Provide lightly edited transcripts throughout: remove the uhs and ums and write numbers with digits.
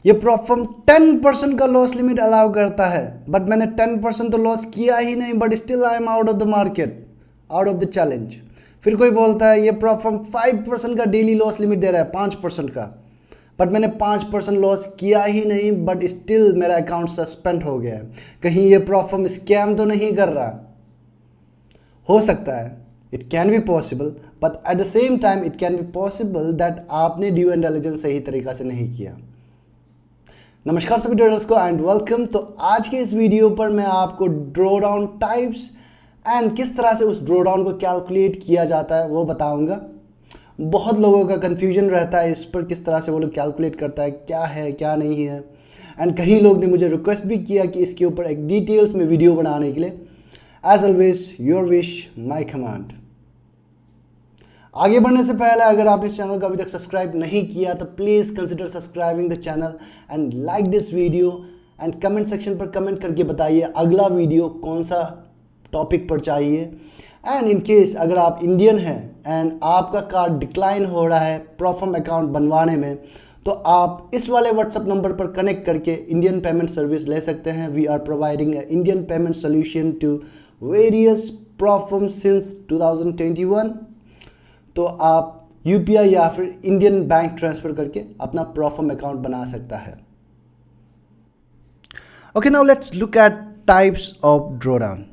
ये प्रॉफर्म 10% का loss limit allow करता है, बट मैंने 10% तो लॉस किया ही नहीं, but still I am out of the market, out of the challenge. फिर कोई बोलता है ये प्रॉफर्म 5% का डेली लॉस लिमिट दे रहा है, 5% का, बट मैंने 5% लॉस किया ही नहीं, बट स्टिल मेरा अकाउंट सस्पेंड हो गया है। कहीं ये प्रॉफर्म स्कैम तो नहीं कर रहा? हो सकता है, it can be possible, but at the same time it can be possible that आपने ड्यू इंटेलिजेंस सही तरीका से नहीं किया। नमस्कार सभी ट्रेडर्स को एंड वेलकम। तो आज के इस वीडियो पर मैं आपको ड्रॉ डाउन टाइप्स एंड किस तरह से उस ड्रॉ डाउन को कैलकुलेट किया जाता है वो बताऊंगा। बहुत लोगों का कन्फ्यूजन रहता है इस पर, किस तरह से वो लोग कैलकुलेट करता है, क्या नहीं है। एंड कई लोग ने मुझे रिक्वेस्ट भी किया कि इसके ऊपर एक डिटेल्स में वीडियो बनाने के लिए। As always your wish my command. आगे बढ़ने से पहले अगर आपने इस चैनल को अभी तक सब्सक्राइब नहीं किया तो please consider subscribing the channel and like this video and comment section पर कमेंट करके बताइए अगला वीडियो कौन सा टॉपिक पर चाहिए। एंड इन केस अगर आप इंडियन हैं एंड आपका कार्ड डिक्लाइन हो रहा है प्रॉफर्म अकाउंट बनवाने में, तो आप इस वाले व्हाट्सएप नंबर पर कनेक्ट करके इंडियन पेमेंट सर्विस ले सकते हैं। We are providing Indian payment solution to various prop firm since 2021। तो आप यूपीआई या फिर इंडियन बैंक ट्रांसफ़र करके अपना प्रॉफर्म अकाउंट बना सकता है। Okay, now let's look at types of drawdown.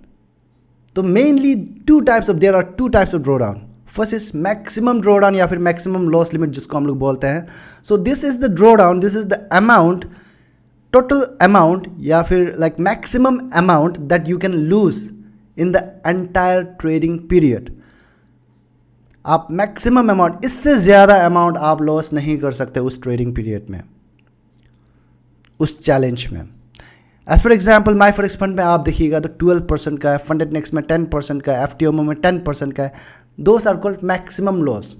तो mainly there are two types of drawdown. First is maximum drawdown या फिर मैक्सिमम लॉस लिमिट जिसको हम लोग बोलते हैं। So this is the drawdown, this is the amount, total amount या फिर like maximum amount that you can lose in the entire trading period. आप मैक्सिमम अमाउंट, इससे ज़्यादा अमाउंट आप लॉस नहीं कर सकते उस ट्रेडिंग पीरियड में, उस चैलेंज में। As for example my forex fund में आप देखिएगा तो 12% का है, फंडेड नेक्स्ट में 10% का है, एफटीओमो में 10% का है। Those are called maximum loss.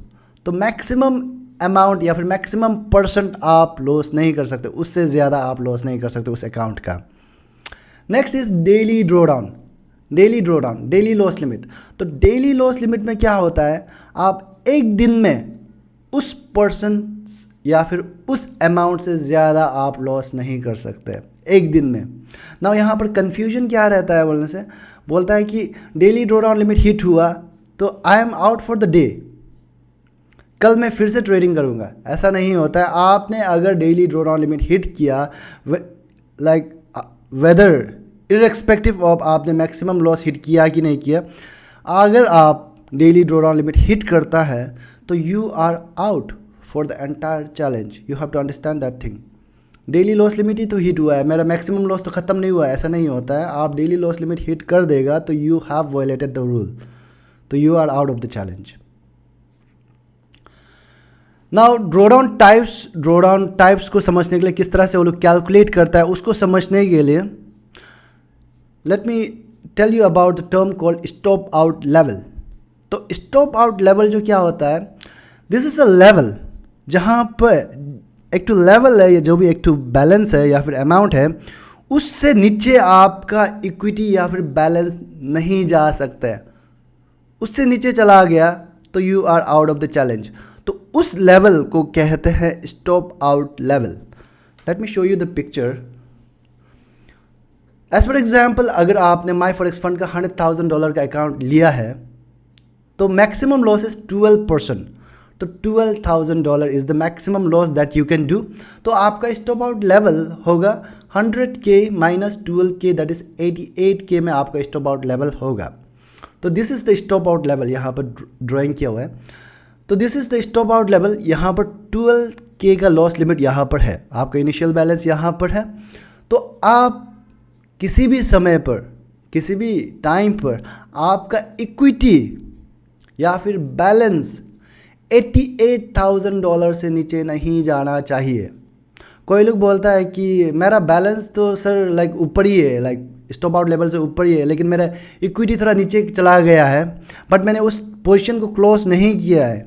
तो मैक्सिमम अमाउंट या फिर मैक्सिमम परसेंट आप लॉस नहीं कर सकते, उससे ज़्यादा आप लॉस नहीं कर सकते उस अकाउंट का। Next is daily drawdown, daily loss limit. तो डेली लॉस लिमिट में क्या होता है, आप एक दिन में उस पर्सन या फिर उस अमाउंट से ज़्यादा आप लॉस नहीं कर सकते एक दिन में। ना यहाँ पर कंफ्यूजन क्या रहता है बोलने से, बोलता है कि डेली ड्रॉडाउन लिमिट हिट हुआ तो I am out for the day, कल मैं फिर से ट्रेडिंग करूँगा। ऐसा नहीं होता है। आपने अगर डेली ड्रॉडाउन लिमिट हिट किया, लाइक वेदर इरेस्पेक्टिव ऑफ आपने मैक्सिमम लॉस हिट किया कि नहीं किया, अगर आप डेली ड्रॉडाउन लिमिट हिट करता है तो you are out for the entire challenge. You have to understand that thing. Daily loss limit ही तो हिट हुआ है, मेरा मैक्सिमम लॉस तो ख़त्म नहीं हुआ है, ऐसा नहीं होता है। आप डेली लॉस लिमिट हिट कर देगा तो you have violated the rule, तो you are out of the challenge. Now drawdown types को समझने के लिए, किस तरह से वो लोग कैलकुलेट करता है उसको समझने के लिए, let me tell you about the term called stop out level. तो स्टॉप आउट लेवल जो क्या होता है, दिस इज अ लेवल जहाँ पर एक तो लेवल है, जो भी एक तो बैलेंस है या फिर अमाउंट है, उससे नीचे आपका इक्विटी या फिर बैलेंस नहीं जा सकता है। उससे नीचे चला गया तो you are out of the challenge. तो उस लेवल को कहते हैं stop out level. Let me show you the picture. As for example, अगर आपने माई फॉरेक्स फंड का $100,000 का अकाउंट लिया है तो मैक्सिमम लॉस इज 12%। तो $12,000 is the maximum loss that you can do. तो आपका स्टॉप आउट लेवल होगा 100K minus 12K, that is 88K में आपका स्टॉप आउट लेवल होगा। तो this is the stop out level, यहाँ पर ड्राइंग किया हुआ है। तो this is the stop out level. यहाँ पर 12K का लॉस लिमिट यहाँ पर है, आपका इनिशियल बैलेंस यहाँ पर है। तो आप किसी भी समय पर, किसी भी टाइम पर आपका इक्विटी या फिर बैलेंस $88,000 से नीचे नहीं जाना चाहिए। कोई लोग बोलता है कि मेरा बैलेंस तो सर लाइक ऊपर ही है, लाइक स्टॉप आउट लेवल से ऊपर ही है, लेकिन मेरा इक्विटी थोड़ा नीचे चला गया है, बट मैंने उस पोजीशन को क्लोज नहीं किया है,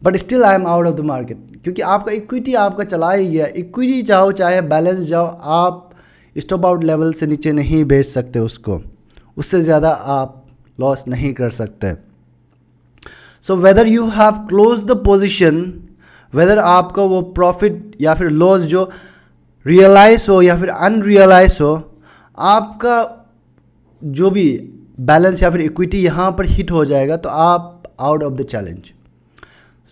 but still I am out of the market. क्योंकि आपका इक्विटी आपका चला ही गया। इक्विटी जाओ चाहे बैलेंस जाओ, आप स्टॉप आउट लेवल से नीचे नहीं बेच सकते उसको, उससे ज़्यादा आप लॉस नहीं कर सकते। So whether you have close the position, whether आपका वो प्रॉफिट या फिर लॉस जो रियलाइज हो या फिर अनरियलाइज हो, आपका जो भी बैलेंस या फिर इक्विटी यहाँ पर हिट हो जाएगा तो आप out of the challenge.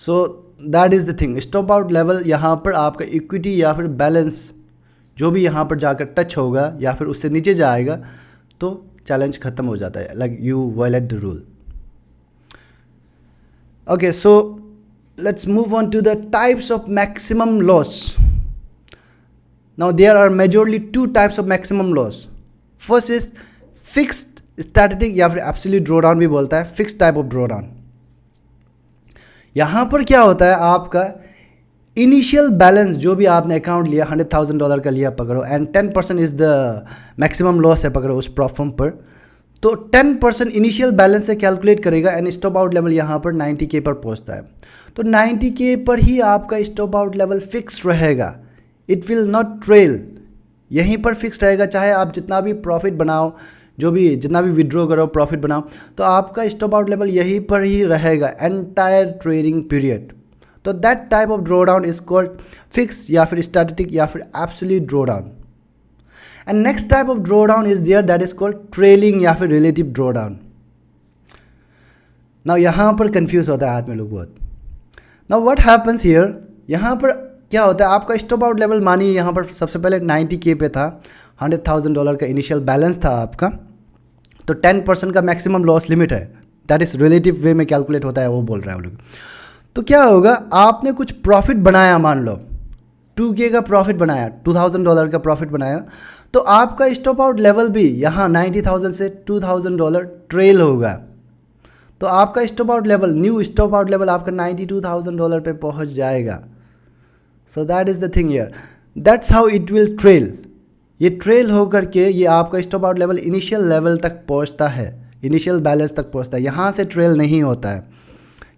So that is the thing, stop out level यहाँ पर आपका इक्विटी या फिर बैलेंस जो भी यहाँ पर जाकर टच होगा या फिर उससे नीचे जाएगा तो चैलेंज खत्म हो जाता है, like you violate the rule. Okay, so let's move on to the types of maximum loss. Now there are majorly two types of maximum loss. First is fixed static या फिर absolute drawdown भी बोलता है, fixed type of drawdown। यहाँ पर क्या होता है, आपका इनिशियल बैलेंस जो भी आपने अकाउंट लिया $100,000 का लिया पकड़ो, and 10% is the maximum loss है पकड़ो उस प्लेटफॉर्म पर, तो 10% इनिशियल बैलेंस से कैलकुलेट करेगा एंड स्टॉप आउट लेवल यहाँ पर 90K पर पहुँचता है। तो 90K पर ही आपका स्टॉप आउट लेवल फिक्स रहेगा, इट विल नॉट ट्रेल, यहीं पर फिक्स रहेगा। चाहे आप जितना भी प्रॉफिट बनाओ, जो भी जितना भी विड्रॉ करो प्रॉफिट बनाओ, तो आपका स्टॉप आउट लेवल यहीं पर ही रहेगा एंटायर ट्रेडिंग पीरियड। तो that type of drawdown is called fix या फिर स्टैटिक या फिर absolute drawdown. And next type of drawdown is there that is called trailing या फिर रिलेटिव ड्रॉ डाउन। नाउ यहाँ पर confuse होता है आदमी लोग बहुत। नाउ व्हाट हैपन्स हियर, यहाँ पर क्या होता है, आपका स्टॉप आउट लेवल मानिए यहाँ पर सबसे पहले 90K पे था, $100,000 का इनिशियल बैलेंस था आपका, तो 10% का मैक्सिमम लॉस लिमिट है, दैट इज रिलेटिव वे में कैलकुलेट होता है, वो बोल रहा है वो लोग। तो क्या होगा, आपने कुछ प्रॉफिट बनाया, मान लो 2K का प्रॉफिट बनाया, $2,000 का प्रॉफिट बनाया, तो आपका स्टॉप आउट लेवल भी यहाँ 90,000 से $2,000 ट्रेल होगा, तो आपका stop out level, new stop out level आपका $92,000 पे पहुँच जाएगा। So that is the thing here, that's how it will trail. ये ट्रेल होकर के ये आपका stop out level initial level तक पहुँचता है, इनिशियल बैलेंस तक पहुँचता है, यहाँ से ट्रेल नहीं होता है,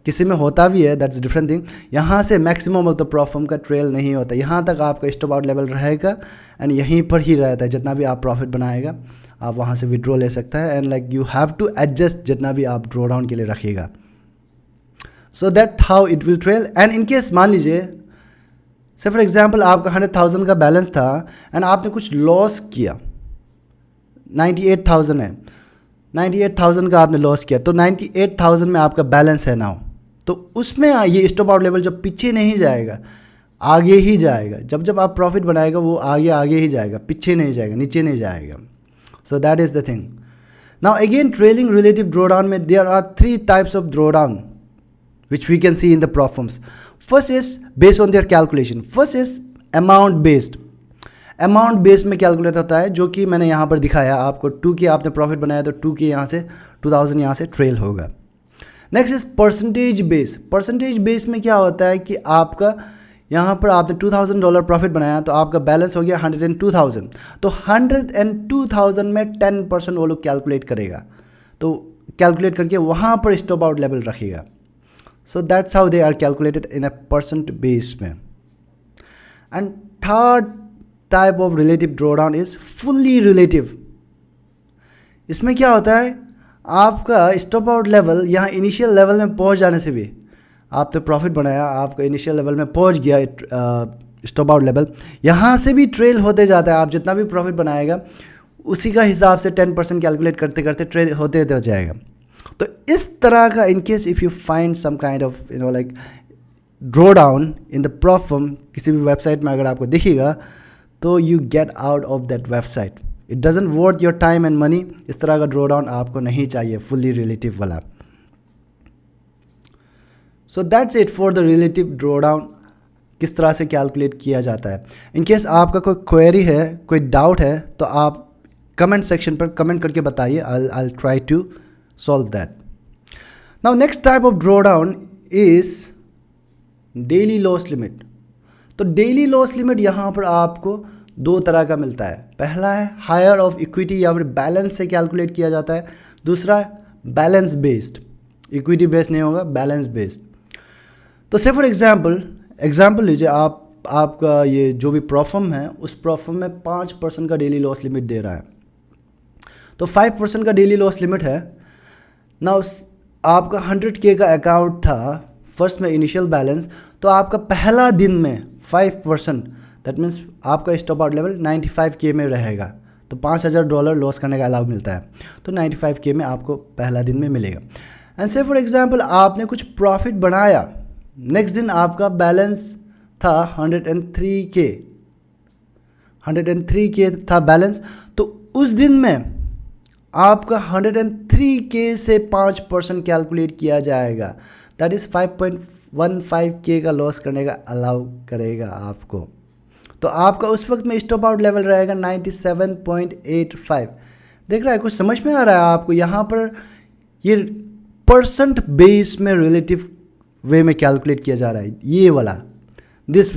किसी में होता भी है, दैट्स डिफरेंट थिंग। यहाँ से मैक्सिमम ऑफ द प्रॉफिट का ट्रेल नहीं होता, यहाँ तक आपका स्टॉप आउट लेवल रहेगा एंड यहीं पर ही रहता है। जितना भी आप प्रॉफिट बनाएगा आप वहाँ से विड्रॉ ले सकता है, and like you have to adjust जितना भी आप ड्रॉ डाउन के लिए रखिएगा। So that how it will trail. And in case मान लीजिए से फॉर एग्जाम्पल आपका 100,000 का बैलेंस था एंड आपने कुछ लॉस किया, 98,000 है, 98,000 का आपने लॉस किया, तो 98,000 में आपका बैलेंस है नाउ, तो उसमें ये स्टॉप आउट लेवल जब पीछे नहीं जाएगा आगे ही जाएगा। जब जब आप प्रॉफिट बनाएगा वो आगे आगे ही जाएगा, पीछे नहीं जाएगा, नीचे नहीं जाएगा। So that is the thing. Now again trailing relative drawdown में there are 3 types of drawdown which we can see in the platforms. First is based on their calculation. First is amount based. Amount base में calculate होता है, जो कि मैंने यहाँ पर दिखाया आपको। 2K आपने प्रॉफिट बनाया तो 2K यहाँ से 2000 यहाँ से ट्रेल होगा। Next is percentage base. Percentage base में क्या होता है कि आपका यहाँ पर आपने $2,000 प्रॉफिट बनाया तो आपका बैलेंस हो गया 102,000, तो 102,000 में 10% वो लोग कैलकुलेट करेगा, तो कैलकुलेट करके वहाँ पर स्टॉप आउट लेवल रखेगा। So that's how they are calculated in a percent base में। And third type of relative drawdown is fully relative। इसमें क्या होता है, आपका स्टॉप आउट लेवल यहाँ इनिशियल लेवल में पहुँच जाने से भी, आपने प्रॉफिट बनाया, आपका इनिशियल लेवल में पहुँच गया स्टॉप आउट लेवल, यहाँ से भी ट्रेल होते जाता है। आप जितना भी प्रॉफिट बनाएगा उसी का हिसाब से 10% कैलकुलेट करते करते ट्रेल होते होते जाएगा। तो इस तरह का in case if you find some kind of like drawdown in the prop firm, किसी भी वेबसाइट में अगर आपको दिखेगा तो you get out of that website, it doesn't worth your time and money. इस तरह का ड्रॉ डाउन आपको नहीं चाहिए, फुल्ली रिलेटिव वाला। So that's it for the relative draw down, किस तरह से कैलकुलेट किया जाता है। इन केस आपका कोई क्वेरी है, कोई डाउट है, तो आप कमेंट सेक्शन पर कमेंट करके बताइए, I try to solve that. Now next type of drawdown is daily loss limit। तो daily loss limit यहाँ पर आपको 2 तरह का मिलता है। पहला है हायर ऑफ इक्विटी या फिर बैलेंस से कैलकुलेट किया जाता है, दूसरा बैलेंस बेस्ड। इक्विटी बेस्ड नहीं होगा, बैलेंस बेस्ड। तो से फॉर एग्जाम्पल लीजिए, आपका ये जो भी प्रॉफर्म है उस प्रॉफर्म में 5% का डेली लॉस लिमिट दे रहा है, तो 5% का डेली लॉस लिमिट है ना। आपका 100K का अकाउंट था फर्स्ट में इनिशियल बैलेंस, तो आपका पहला दिन में 5% दैट मीन्स आपका स्टॉप आउट लेवल 95K में रहेगा, तो $5,000 लॉस करने का अलाउ मिलता है, तो 95K में आपको पहला दिन में मिलेगा। एंड से फॉर एग्जांपल आपने कुछ प्रॉफिट बनाया, नेक्स्ट दिन आपका बैलेंस था 103K था बैलेंस, तो उस दिन में आपका 103K से 5% कैलकुलेट किया जाएगा, दैट इज़ 5.15K का लॉस करने का अलाउ करेगा आपको। तो आपका उस वक्त में स्टॉप आउट लेवल रहेगा 97.85। देख रहा है, कुछ समझ में आ रहा है आपको? यहाँ पर ये परसेंट बेस में रिलेटिव वे में कैलकुलेट किया जा रहा है, ये वाला दिस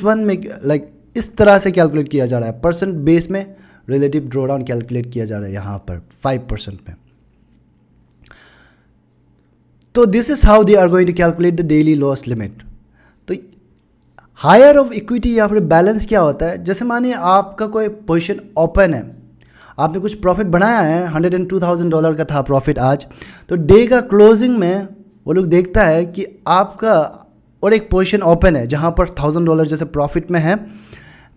वन में लाइक इस तरह से कैलकुलेट किया जा रहा है, परसेंट बेस में रिलेटिव ड्रॉडाउन कैलकुलेट किया जा रहा है यहाँ पर 5% में। तो this is how they are going to calculate the daily loss limit. तो हायर ऑफ इक्विटी या फिर बैलेंस क्या होता है, जैसे मानिए आपका कोई पोजीशन ओपन है, आपने कुछ प्रॉफिट बनाया है, $102,000 का था प्रॉफिट आज, तो डे का क्लोजिंग में वो लोग देखता है कि आपका और एक पोजीशन ओपन है जहाँ पर $1,000 जैसे प्रॉफिट में है,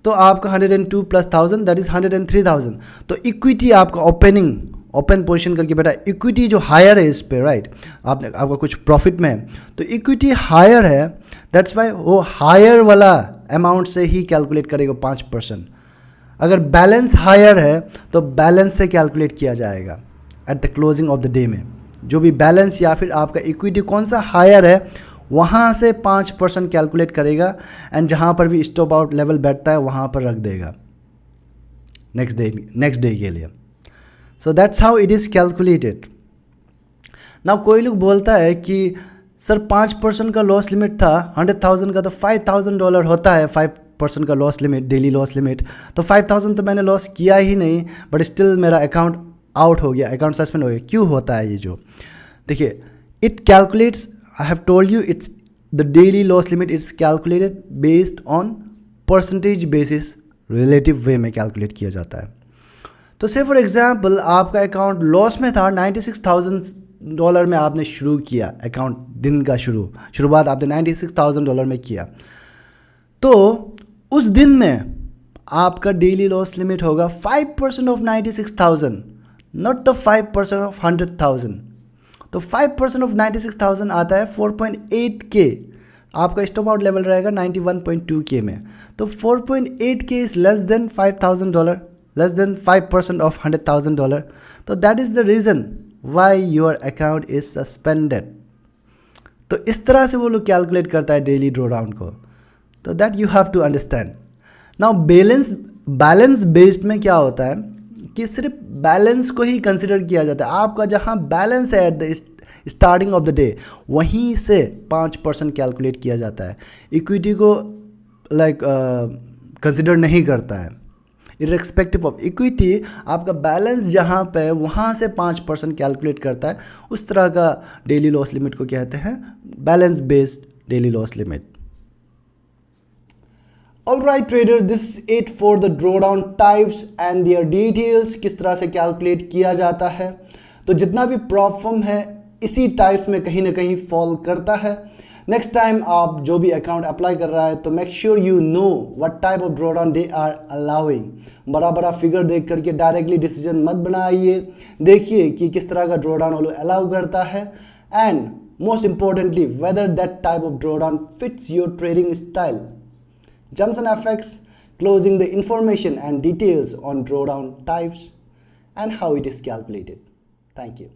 तो आपका 102 प्लस 1000 दैट इज़ 103,000। तो इक्विटी आपका ओपन पोजीशन करके बेटा इक्विटी जो हायर है इस पे, राइट, आपका कुछ प्रॉफिट में है, तो इक्विटी हायर है, दैट्स वाई वो हायर वाला अमाउंट से ही कैलकुलेट करेगा 5%। अगर बैलेंस हायर है तो बैलेंस से कैलकुलेट किया जाएगा at the closing of the day में, जो भी बैलेंस या फिर आपका इक्विटी कौन सा हायर है वहाँ से 5% कैलकुलेट करेगा, एंड जहाँ पर भी स्टॉप आउट लेवल बैठता है वहाँ पर रख देगा नेक्स्ट डे के लिए। So that's how it is calculated. Now कोई लोग बोलता है कि सर 5% का लॉस लिमिट था, 100,000 का तो $5,000 होता है 5% का loss limit, daily loss limit, तो 5,000 तो मैंने लॉस किया ही नहीं, बट स्टिल मेरा अकाउंट आउट हो गया, अकाउंट सस्पेंड हो गया। क्यों होता है ये? जो देखिए, it calculates, I have told you it's the daily loss limit is calculated based on percentage basis, relative way में कैलकुलेट किया जाता है। तो से फॉर एग्जांपल आपका अकाउंट लॉस में था, $96,000 में आपने शुरू किया अकाउंट, दिन का शुरुआत आपने $96,000 में किया, तो उस दिन में आपका डेली लॉस लिमिट होगा 5% ऑफ 96,000, नॉट द 5% ऑफ 100,000। तो 5% ऑफ 96,000 आता है 4.8K, आपका स्टॉप आउट लेवल रहेगा 91.2K में, तो 4.8K is less than $5,000, less than 5% of $100,000, तो that is the reason why your account is suspended. तो इस तरह से वो लोग कैलकुलेट करता है डेली ड्रॉडाउन को, तो that you have to understand. Now balance based में क्या होता है कि सिर्फ बैलेंस को ही कंसिडर किया जाता है, आपका जहां बैलेंस है at the starting of the day वहीं से 5% कैलकुलेट किया जाता है, इक्विटी को लाइक कंसिडर नहीं करता है। इर्रेस्पेक्टिव ऑफ इक्विटी, आपका बैलेंस जहां पे है वहां से 5% कैलकुलेट करता है, उस तरह का डेली लॉस लिमिट को कहते हैं balance based daily loss limit. Alright trader, this is it for the drawdown types and their details, किस तरह से कैलकुलेट किया जाता है। तो जितना भी प्रॉप फर्म है इसी टाइप्स में कहीं ना कहीं फॉल करता है। नेक्स्ट टाइम आप जो भी अकाउंट अप्लाई कर रहा है तो make sure you know what type of drawdown they are allowing. बड़ा बड़ा फिगर देख करके डायरेक्टली डिसीजन मत बनाइए, देखिए कि किस तरह का ड्रॉडाउन वो लोग अलाउ करता है, and most importantly whether that type of drawdown fits your trading style. Johnson FX closing the information and details on drawdown types and how it is calculated. Thank you.